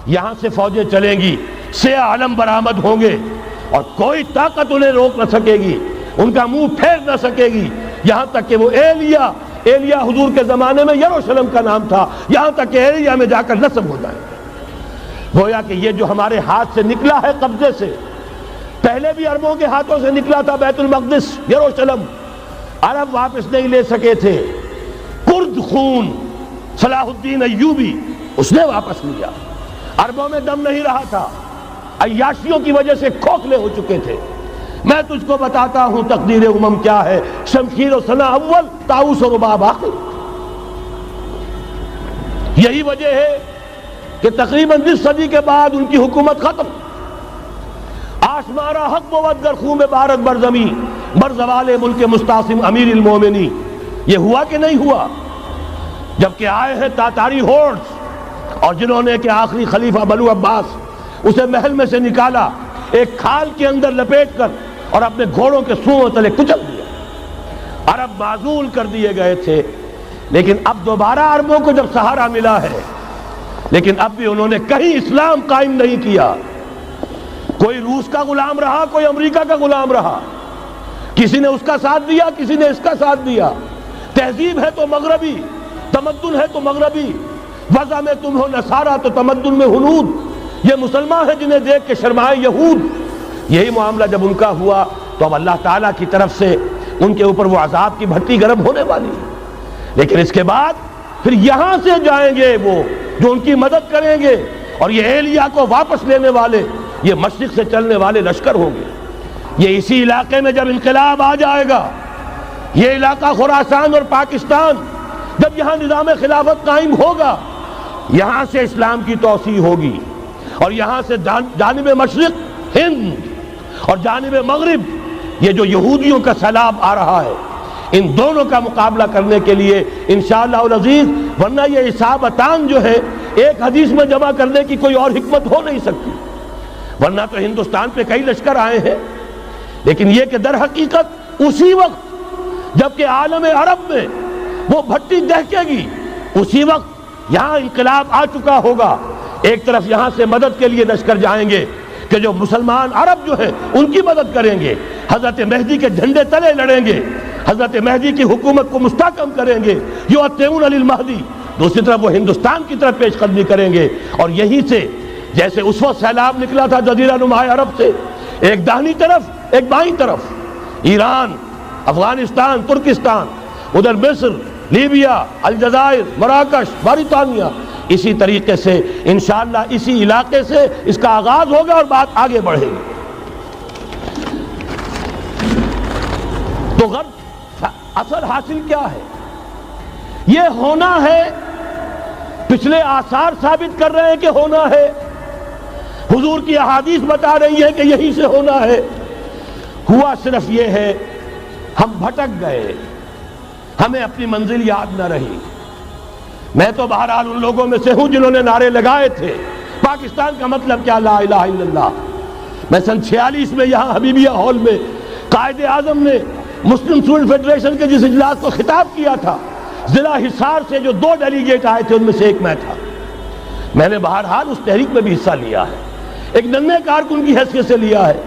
یہاں سے فوجیں چلیں گی، سیاہ علم برآمد ہوں گے اور کوئی طاقت انہیں روک نہ سکے گی، ان کا منہ پھیر نہ سکے گی، یہاں تک کہ وہ ایلیا حضور کے زمانے میں یروشلم کا نام تھا، یہاں تک کہ ایلیا میں جا کر نصب ہو جائے۔ گویا کہ یہ جو ہمارے ہاتھ سے نکلا ہے قبضے سے، پہلے بھی عربوں کے ہاتھوں سے نکلا تھا بیت المقدس، یروشلم، عرب واپس نہیں لے سکے تھے۔ کرد خون صلاح الدین ایوبی اس نے واپس لیا، عربوں میں دم نہیں رہا تھا، عیاشیوں کی وجہ سے کھوکھلے ہو چکے تھے۔ میں تجھ کو بتاتا ہوں تقدیر امم کیا ہے، شمشیر و سنا اول، طاؤس و رباب آخر۔ یہی وجہ ہے کہ تقریباً 20 صدی کے بعد ان کی حکومت ختم۔ آشمارا حق بود گر خون بارد بر زمین، بر زوال ملک مستعصم امیر المومنی۔ یہ ہوا کہ نہیں ہوا؟ جبکہ آئے ہیں تاتاری ہورڈز، اور جنہوں نے کہ آخری خلیفہ بنو عباس اسے محل میں سے نکالا، ایک کھال کے اندر لپیٹ کر اور اپنے گھوڑوں کے سوؤں تلے کچل دیا۔ عرب معزول کر دیے گئے تھے، لیکن اب دوبارہ عربوں کو جب سہارا ملا ہے، لیکن اب بھی انہوں نے کہیں اسلام قائم نہیں کیا۔ کوئی روس کا غلام رہا، کوئی امریکہ کا غلام رہا، کسی نے اس کا ساتھ دیا، کسی نے اس کا ساتھ دیا۔ تہذیب ہے تو مغربی، تمدن ہے تو مغربی، وضع میں تم ہو نصارہ تو تمدن میں ہنود۔ یہ مسلمان ہیں جنہیں دیکھ کے شرمائے یہود۔ یہی معاملہ جب ان کا ہوا تو اب اللہ تعالیٰ کی طرف سے ان کے اوپر وہ عذاب کی بھٹی گرم ہونے والی ہے۔ لیکن اس کے بعد پھر یہاں سے جائیں گے وہ جو ان کی مدد کریں گے، اور یہ ایلیا کو واپس لینے والے یہ مشرق سے چلنے والے لشکر ہوں گے۔ یہ اسی علاقے میں جب انقلاب آ جائے گا، یہ علاقہ خراسان اور پاکستان، جب یہاں نظام خلافت قائم ہوگا، یہاں سے اسلام کی توسیع ہوگی، اور یہاں سے جانب مشرق ہند اور جانب مغرب یہ جو یہودیوں کا سیلاب آ رہا ہے، ان دونوں کا مقابلہ کرنے کے لیے انشاءاللہ العزیز، ورنہ یہ اصابتان جو ہے ایک حدیث میں جمع کرنے کی کوئی اور حکمت ہو نہیں سکتی، ورنہ تو ہندوستان پہ کئی لشکر آئے ہیں۔ لیکن یہ کہ در حقیقت اسی وقت جب کہ عالم عرب میں وہ بھٹی دہکے گی، اسی وقت یہاں انقلاب آ چکا ہوگا۔ ایک طرف یہاں سے مدد کے لیے لشکر جائیں گے کہ جو مسلمان عرب جو ہیں ان کی مدد کریں گے، حضرت مہدی کے جھنڈے تلے لڑیں گے، حضرت مہدی کی حکومت کو مستحکم کریں گے، یؤتون للمہدی۔ دوسری طرف وہ ہندوستان کی طرف پیش قدمی کریں گے، اور یہیں سے جیسے اس وقت سیلاب نکلا تھا جزیرہ نما عرب سے، ایک داہنی طرف ایک بائیں طرف، ایران، افغانستان، ترکستان، ادھر مصر، لیبیا، الجزائر، مراکش، موریتانیہ، اسی طریقے سے انشاءاللہ اسی علاقے سے اس کا آغاز ہوگا اور بات آگے بڑھے گی۔ تو غرب اثر حاصل کیا ہے؟ یہ ہونا ہے، پچھلے آثار ثابت کر رہے ہیں کہ ہونا ہے، حضور کی احادیث بتا رہی ہے کہ یہی سے ہونا ہے۔ ہوا صرف یہ ہے ہم بھٹک گئے، ہمیں اپنی منزل یاد نہ رہی۔ میں تو بہرحال ان لوگوں میں سے ہوں جنہوں نے نعرے لگائے تھے پاکستان کا مطلب کیا، لا الہ الا اللہ۔ میں سن 46 میں یہاں حبیبیہ ہال میں قائد اعظم نے مسلم اسٹوڈنٹ فیڈریشن کے جس اجلاس کو خطاب کیا تھا، ضلع حصار سے جو 2 ڈیلیگیٹ آئے تھے ان میں سے ایک میں تھا۔ میں نے بہرحال اس تحریک میں بھی حصہ لیا ہے، ایک ننھے کارکن کی حیثیت سے لیا ہے،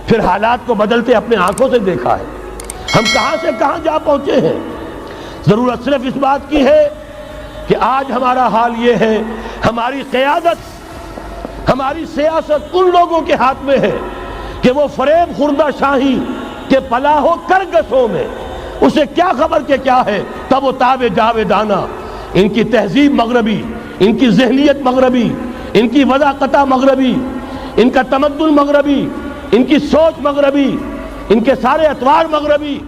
پھر حالات کو بدلتے اپنے آنکھوں سے دیکھا ہے، ہم کہاں سے کہاں جا پہنچے ہیں۔ ضرورت صرف اس بات کی ہے کہ آج ہمارا حال یہ ہے، ہماری قیادت، ہماری سیاست ان لوگوں کے ہاتھ میں ہے کہ وہ فریب خوردہ شاہی کے پلاح و کرگسوں میں اسے کیا خبر کہ کیا ہے، تب و تاب جاویدانہ۔ ان کی تہذیب مغربی، ان کی ذہنیت مغربی، ان کی وضاقتہ مغربی، ان کا تمدن مغربی، ان کی سوچ مغربی، ان کے سارے اطوار مغربی۔